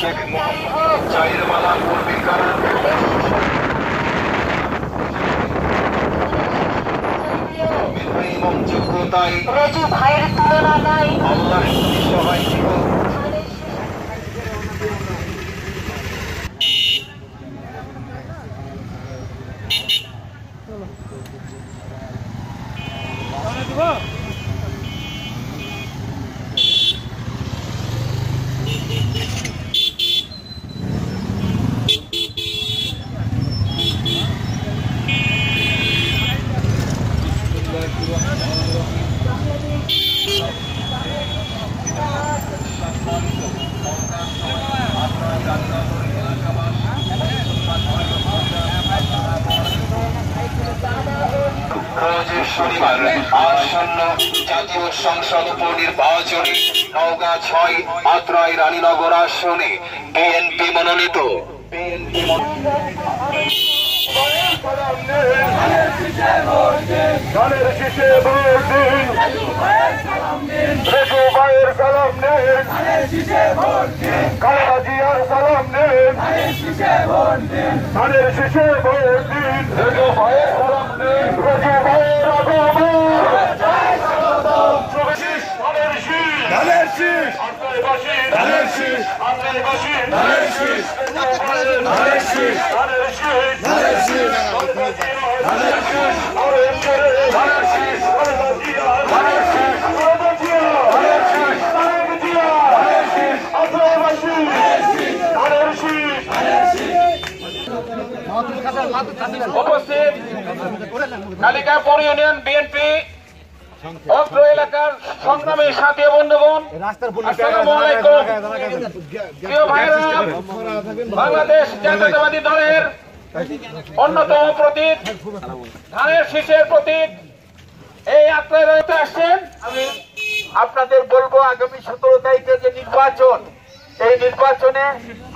শেখ মোহাম্মদ চাইরমালা পূর্বিকার এবং যোগ্যতায় রাজু ভাইয়ের তুলনা নাই। আল্লাহ সহায় জীবন শনিবার আসন্ন জাতীয় সংসদ উপনির্বাচনে নওগাঁ ৬ আত্রাই রানীনগর আসনে বিএনপি মনোনীত উপস্থিত কালিকাপুর ইউনিয়ন বিএনপি অত্র এলাকার সংগ্রামী সাথী বন্ধুগণ, আসসালামু আলাইকুম। প্রিয় ভাইরা, বাংলাদেশ জাতীয়তাবাদী দলের অন্যতম প্রতীক, ধানের শীষের প্রতীক এই আত্রায় রয়েছে আসছেন। আমি আপনাদের বলবো, আগামী 17 তারিখে যে নির্বাচন, এই নির্বাচনে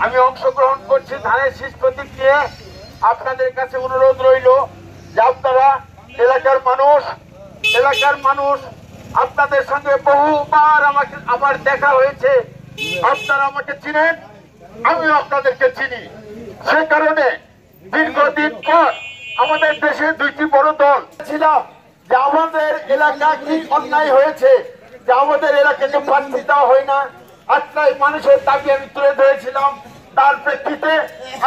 আমি অংশগ্রহণ করছি ধানের শীষ প্রতীক নিয়ে। আপনাদের কাছে অনুরোধ রইল যে আপনারা এলাকার মানুষ আপনাদের সঙ্গে বহুবার আমার দেখা হয়েছে, আপনারা আমাকে চিনেন, আমিও আপনাদেরকে চিনি। সে কারণে দীর্ঘদিন পর আমাদের দেশে দুইটি বড় দল ছিলাম যে আমাদের এলাকা কি অন্যায় হয়েছে, যে আমাদের এলাকাকে প্রার্থী দেওয়া হয় না। আত্রাই মানুষের দাবি আমি তুলে ধরেছিলাম, তার প্রেক্ষিতে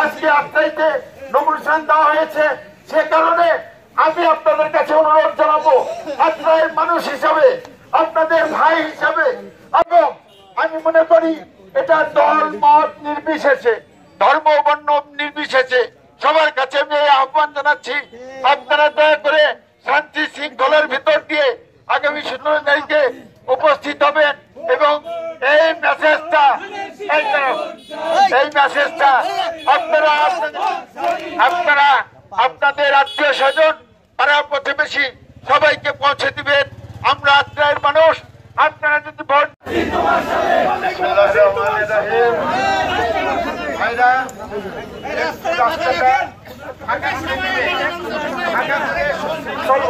আজকে আত্রাইতে নমিনেশন দেওয়া হয়েছে। সে কারণে আমি আপনাদের কাছে অনুরোধ জানাবো, আত্রাইয়ের মানুষ হিসাবে, আপনাদের ভাই হিসাবে, এবং আমি মনে করি এটা দল মত নির্বিশেষে, ধর্ম বর্ণ নির্বিশেষে সবার কাছে আমি এই আহ্বান জানাচ্ছি, আপনারা দয়া করে শান্তি শৃঙ্খলার ভিতর দিয়ে আগামী 17 তারিখে উপস্থিত হবেন এবং এই মেসেজটা আপনারা আপনাদের আত্মীয় স্বজন, পাড়া প্রতিবেশী সবাইকে পৌঁছে দিবেন। আমরা আত্রাইয়ের মানুষ, আপনারা যদি ভোট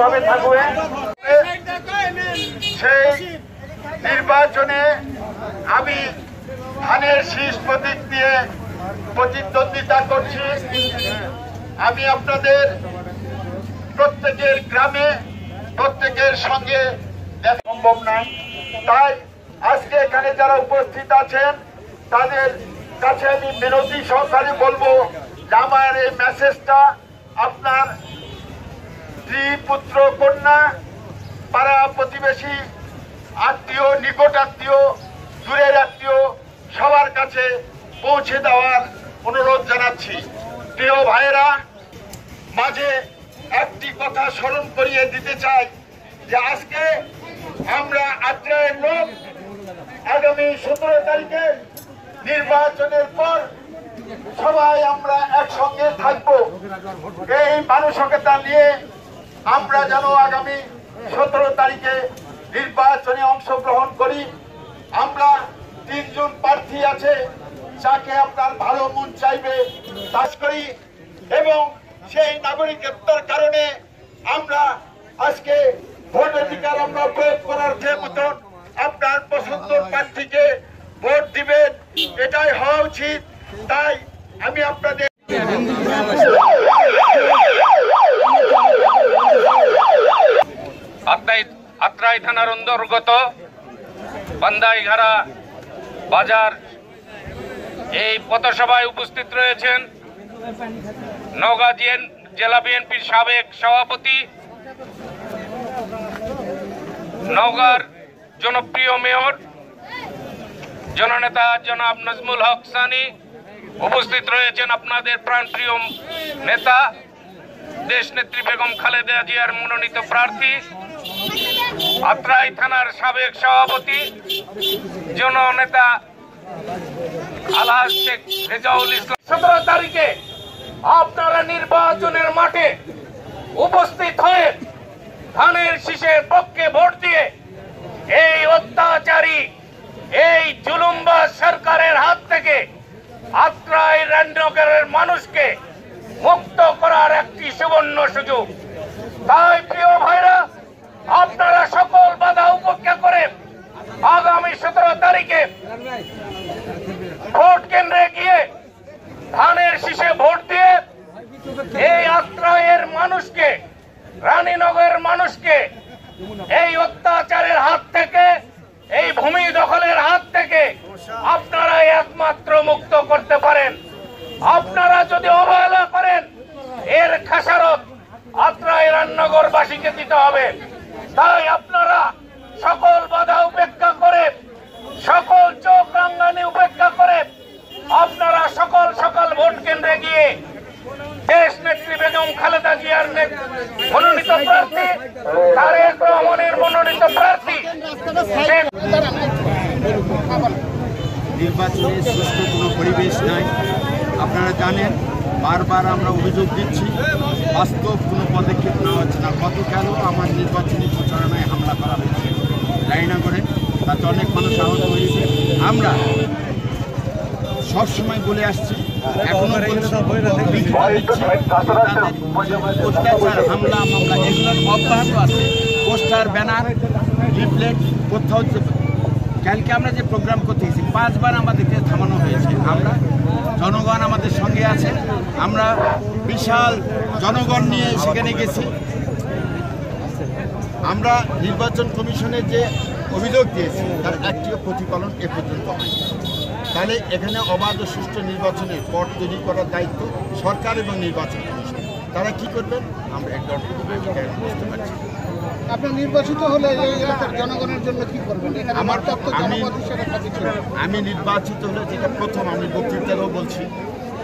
ভাবে থাকবে। সেই নির্বাচনে আমি ধানের শীষ প্রতীক দিয়ে প্রতিদ্বন্দ্বিতা করছি। আমি আপনাদের প্রত্যেকের গ্রামে, প্রত্যেকের সঙ্গে দেখা সম্ভব নয়, তাই আজকে এখানে যারা উপস্থিত আছেন তাদের কাছে আমি বিনতি সহকারে বলবো যে আমার এই মেসেজটা আপনার স্ত্রী, পুত্র, কন্যা, পাড়া প্রতিবেশী, আত্মীয়, নিকট আত্মীয়, দূরের আত্মীয় সবার কাছে পৌঁছে দেওয়ার অনুরোধ জানাচ্ছি। প্রিয় ভাইয়েরা, মাঝে একটি কথা স্মরণ করিয়ে দিতে চাই যে আজকে আমরা আত্রাইয়ের লোক আগামী 17 তারিখে নির্বাচনের পর সবাই আমরা একসঙ্গে থাকব। এই মানসিকতা নিয়ে আমরা যেন আগামী 17 তারিখে নির্বাচনে অংশগ্রহণ করি। আমরা 3 জন প্রার্থী আছে, যাকে আপনার ভালো মন চাইবে কাজ করি, এবং সেই নাগরিকত্বের কারণে আমরা আজকে ভোট অধিকার আমরা প্রয়োগ করার যে মতন আপনার পছন্দের প্রার্থীকে ভোট দিবেন এটাই হওয়া উচিত। তাই আমি আপনাদের আত্রাই থানার অন্তর্গত বান্দাইঘারা বাজার এই পথসভায় উপস্থিত রয়েছেন নওগাঁ জেলা বিএনপির সাবেক সভাপতি, নওগাঁর জনপ্রিয় মেয়র জননেতা জনাব নাজমুল হক সানি, উপস্থিত রয়েছেন আপনাদের প্রাণপ্রিয় নেতা দেশনেত্রী বেগম খালেদা জিয়ার মনোনীত প্রার্থী, আত্রাই থানার সাবেক সভাপতি জননেতা আলহাজ শেখ রেজাউল ইসলাম। 17 তারিখে আপনারা নির্বাচনের মাঠে উপস্থিত হয়ে ধানের শীষের পক্ষে ভোট দিয়ে এই অত্যাচারী এই জুলুমবাজ সরকারের হাত থেকে আত্রাই রামনগরের মানুষকে মুক্ত করার একটি সুবর্ণ সুযোগ। তাই প্রিয় ভাইরা, আপনারা সকল বাধা উপেক্ষা করে আগামী 17 তারিখে ভোট কেন্দ্রে গিয়ে ধানের শীষে ভোট দিয়ে এই আত্রাইয়ের মানুষকে, রানীনগরের মানুষকে এই অত্যাচারের হাত থেকে, এই ভূমি দখলের হাত থেকে আপনারা একমাত্র মুক্ত করতে পারেন। আপনারা যদি অবহেলা করেন এর খেসারত আত্রাই রামনগরবাসীকে দিতে হবে। তাই আপনারা সকল বাধা উপেক্ষা করে, সকল চোখ রাঙ্গানি উপেক্ষা করে আপনারা সকাল ভোট কেন্দ্রে গিয়ে দেশ নেত্রী বেগম খালেদা জিয়ার মনোনীত প্রার্থী, তারেক রহমানের মনোনীত প্রার্থী নির্বাচনে সুষ্ঠু কোনো পরিবেশ নাই। আপনারা জানেন, বারবার আমরা অভিযোগ দিচ্ছি, বাস্তব কোনো পদক্ষেপ নেওয়া হচ্ছে না। গতকালও আমার নির্বাচনী প্রচারণায় হামলা করা হয়েছে রায়নগরে, তাতে অনেক মানুষ আহত হয়েছে। আমরা সবসময় বলে আসছি, এখনো অত্যাচার, হামলা মামলা এগুলোর অব্যাহত আছে। পোস্টার, ব্যানার, লিফলেট কোথাও, কালকে আমরা যে প্রোগ্রাম করতে গেছি 5 বার আমাদেরকে থামানো হয়েছে। আমরা জনগণ আমাদের সঙ্গে আছে, আমরা বিশাল জনগণ নিয়ে সেখানে গেছি। আমরা নির্বাচন কমিশনে যে অভিযোগ দিয়েছি তার একটিও প্রতিপালন এ পর্যন্ত হয়নি। তাহলে এখানে অবাধ ও সুষ্ঠু নির্বাচনের পথ তৈরি করার দায়িত্ব সরকার এবং নির্বাচন কমিশন। তারা কি করবেন আমরা একদম বুঝতে পারছি। আপনি নির্বাচিত হলে এই এলাকার জনগণের জন্য কি করবেন? আমি নির্বাচিত হলে যেটা প্রথম, আমি বক্তৃতারও বলছি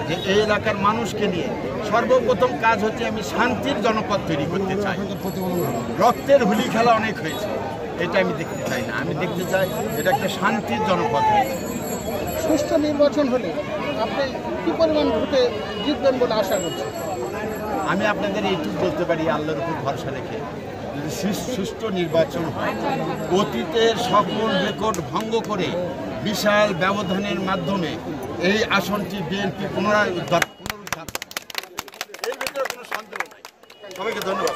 যে এই এলাকার মানুষকে নিয়ে সর্বপ্রথম কাজ হচ্ছে আমি শান্তির জনপদ তৈরি করতে চাই। রক্তের হুলি খেলা অনেক হয়েছে, এটা আমি দেখতে চাই না। আমি দেখতে চাই এটা একটা শান্তির জনপদ। সুষ্ঠু নির্বাচন হলে আপনি কি পরিমাণ ভোটে জিতবেন বলে আশা করছেন? আমি আপনাদের এইটুকু বলতে পারি, আল্লাহর উপর ভরসা রেখে যদি সুষ্ঠু নির্বাচন হয়, অতীতের সকল রেকর্ড ভঙ্গ করে বিশাল ব্যবধানের মাধ্যমে এই আসনটি বিএনপি পুনরুদ্ধার, এর ভিতরে কোনো সন্দেহ নাই। সবাইকে ধন্যবাদ।